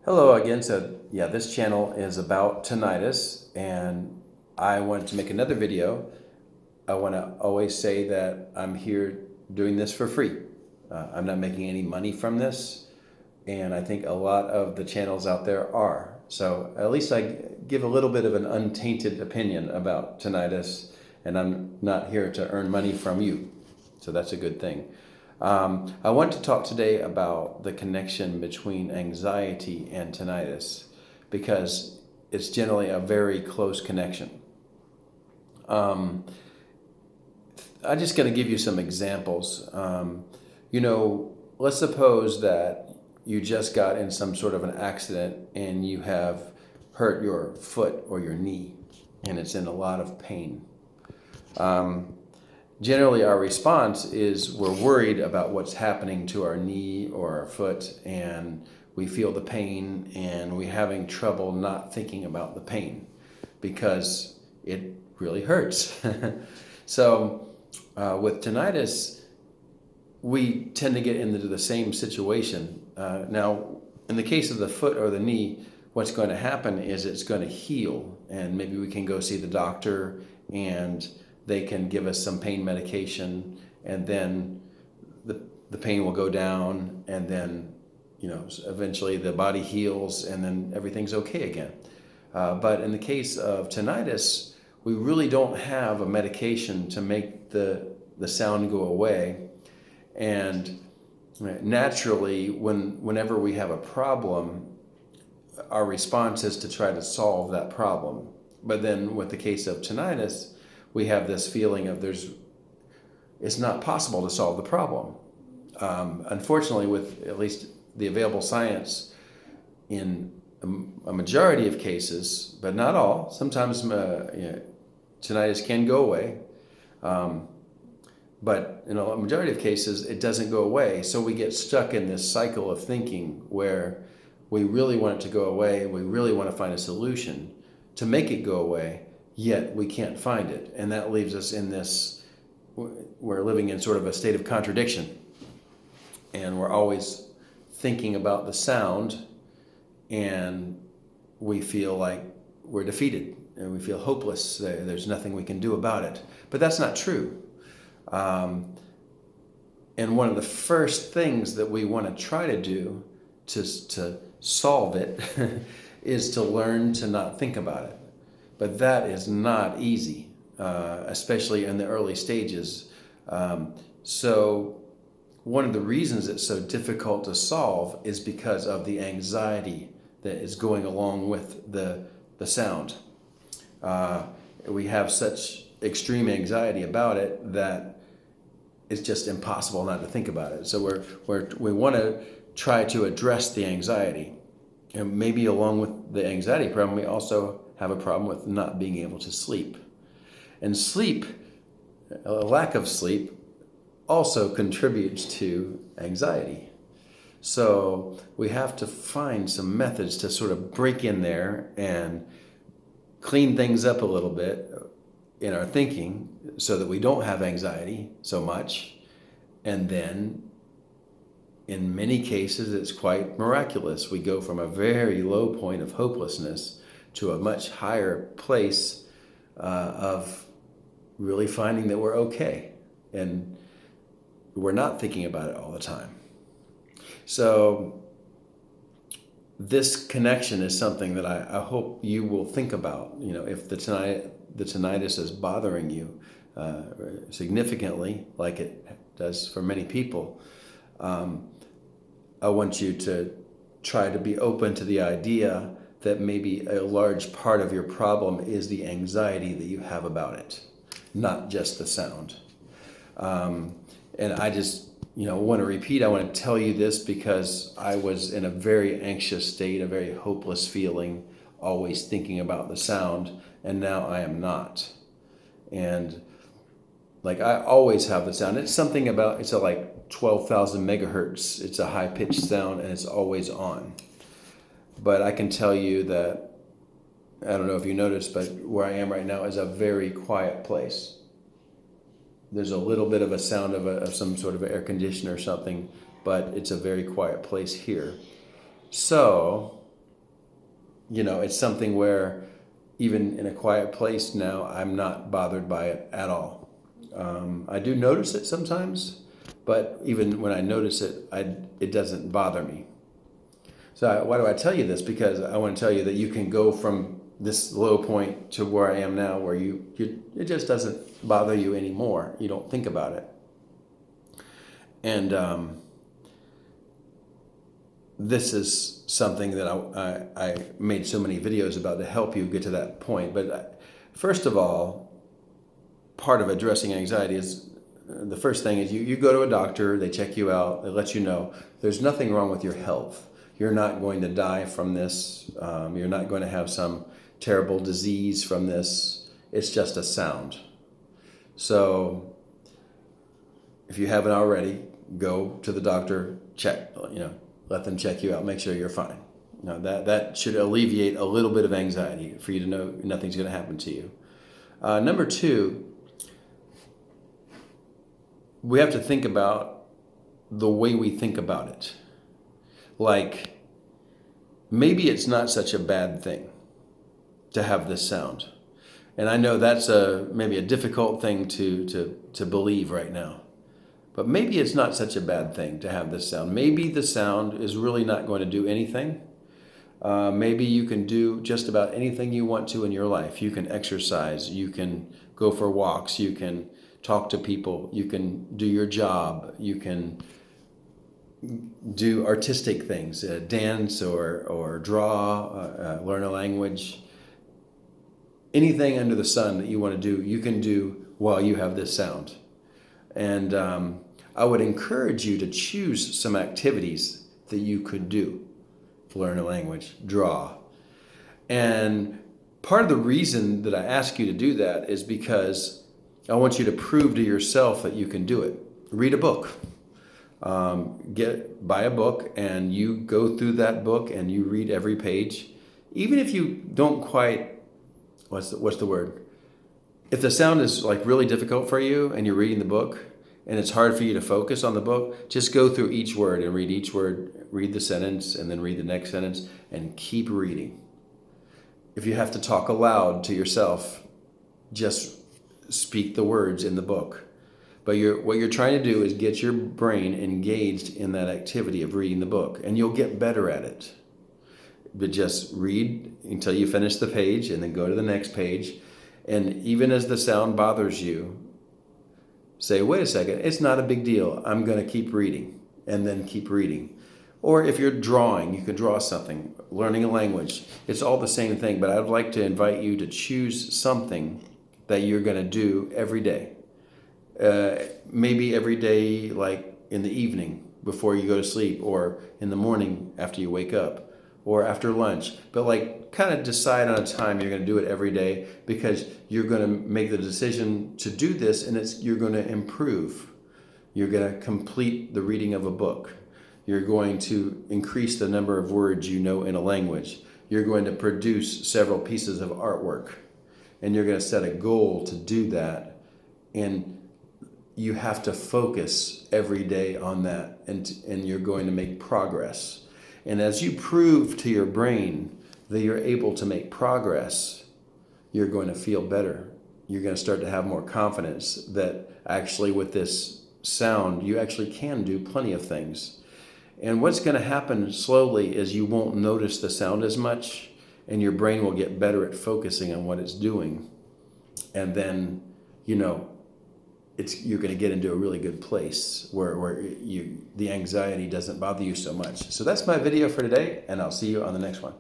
Hello again. This channel is about tinnitus, and I wanted to make another video. I want to always say that I'm here doing this for free. I'm not making any money from this, and I think a lot of the channels out there are. So at least I give a little bit of an untainted opinion about tinnitus, and I'm not here to earn money from you. So that's a good thing. I want to talk today about the connection between anxiety and tinnitus because it's generally a very close connection. I'm just going to give you some examples. Let's suppose that you just got in some sort of an accident and you have hurt your foot or your knee and it's in a lot of pain. Generally, our response is we're worried about what's happening to our knee or our foot, and we feel the pain, and we're having trouble not thinking about the pain because it really hurts. So with tinnitus, we tend to get into the same situation. Now, in the case of the foot or the knee, what's going to happen is it's going to heal, and maybe we can go see the doctor and they can give us some pain medication, and then the pain will go down, and then eventually the body heals, and then everything's okay again. But in the case of tinnitus, we really don't have a medication to make the sound go away. And naturally, whenever we have a problem, our response is to try to solve that problem. But then with the case of tinnitus, we have this feeling of it's not possible to solve the problem. Unfortunately, with at least the available science, in a majority of cases, but not all, sometimes tinnitus can go away. But in a majority of cases, it doesn't go away. So we get stuck in this cycle of thinking where we really want it to go away. We really want to find a solution to make it go away, yet we can't find it. And that leaves us in we're living in sort of a state of contradiction. And we're always thinking about the sound, and we feel like we're defeated, and we feel hopeless. There's nothing we can do about it. But that's not true. And one of the first things that we want to try to do to solve it is to learn to not think about it. But that is not easy, especially in the early stages. So one of the reasons it's so difficult to solve is because of the anxiety that is going along with the sound. We have such extreme anxiety about it that it's just impossible not to think about it. So we want to try to address the anxiety. And maybe along with the anxiety problem, we also have a problem with not being able to sleep. And a lack of sleep, also contributes to anxiety. So we have to find some methods to sort of break in there and clean things up a little bit in our thinking so that we don't have anxiety so much. And then in many cases, it's quite miraculous. We go from a very low point of hopelessness to a much higher place of really finding that we're okay. And we're not thinking about it all the time. So this connection is something that I hope you will think about. If the tinnitus is bothering you significantly, like it does for many people, I want you to try to be open to the idea that maybe a large part of your problem is the anxiety that you have about it, not just the sound. And I just want to repeat, I want to tell you this because I was in a very anxious state, a very hopeless feeling, always thinking about the sound, and now I am not. And like I always have the sound. It's something about, it's like 12,000 megahertz. It's a high-pitched sound, and it's always on. But I can tell you that, I don't know if you noticed, but where I am right now is a very quiet place. There's a little bit of a sound of some sort of air conditioner or something, but it's a very quiet place here. So it's something where even in a quiet place now, I'm not bothered by it at all. I do notice it sometimes, but even when I notice it, it doesn't bother me. So why do I tell you this? Because I want to tell you that you can go from this low point to where I am now, where it just doesn't bother you anymore. You don't think about it. And this is something that I made so many videos about to help you get to that point. But first of all, part of addressing anxiety is, the first thing is you go to a doctor, they check you out, they let you know there's nothing wrong with your health. You're not going to die from this. You're not going to have some terrible disease from this. It's just a sound. So if you haven't already, go to the doctor, check, let them check you out, make sure you're fine. That should alleviate a little bit of anxiety for you to know nothing's going to happen to you. Number two, we have to think about the way we think about it. Like, maybe it's not such a bad thing to have this sound. And I know that's maybe a difficult thing to believe right now. But maybe it's not such a bad thing to have this sound. Maybe the sound is really not going to do anything. Maybe you can do just about anything you want to in your life. You can exercise, you can go for walks, you can talk to people, you can do your job, you can do artistic things, dance or draw, learn a language. Anything under the sun that you want to do, you can do while you have this sound. And I would encourage you to choose some activities that you could do. Learn a language, draw. And part of the reason that I ask you to do that is because I want you to prove to yourself that you can do it. Read a book. Buy a book and you go through that book and you read every page. Even if you don't quite, what's the word? If the sound is like really difficult for you and you're reading the book and it's hard for you to focus on the book, just go through each word and read each word, read the sentence and then read the next sentence and keep reading. If you have to talk aloud to yourself, just speak the words in the book. But what you're trying to do is get your brain engaged in that activity of reading the book, and you'll get better at it. But just read until you finish the page and then go to the next page. And even as the sound bothers you, say, wait a second, it's not a big deal. I'm going to keep reading, and then keep reading. Or if you're drawing, you can draw something, learning a language. It's all the same thing, but I'd like to invite you to choose something that you're going to do every day. Maybe every day, like in the evening before you go to sleep, or in the morning after you wake up, or after lunch. But like kind of decide on a time you're going to do it every day, because you're going to make the decision to do this, and you're going to improve. You're going to complete the reading of a book. You're going to increase the number of words you know in a language. You're going to produce several pieces of artwork, and you're going to set a goal to do that. And you have to focus every day on that, and you're going to make progress. And as you prove to your brain that you're able to make progress, you're going to feel better. You're going to start to have more confidence that actually with this sound, you actually can do plenty of things. And what's going to happen slowly is you won't notice the sound as much, and your brain will get better at focusing on what it's doing. And then, you're going to get into a really good place where the anxiety doesn't bother you so much. So that's my video for today, and I'll see you on the next one.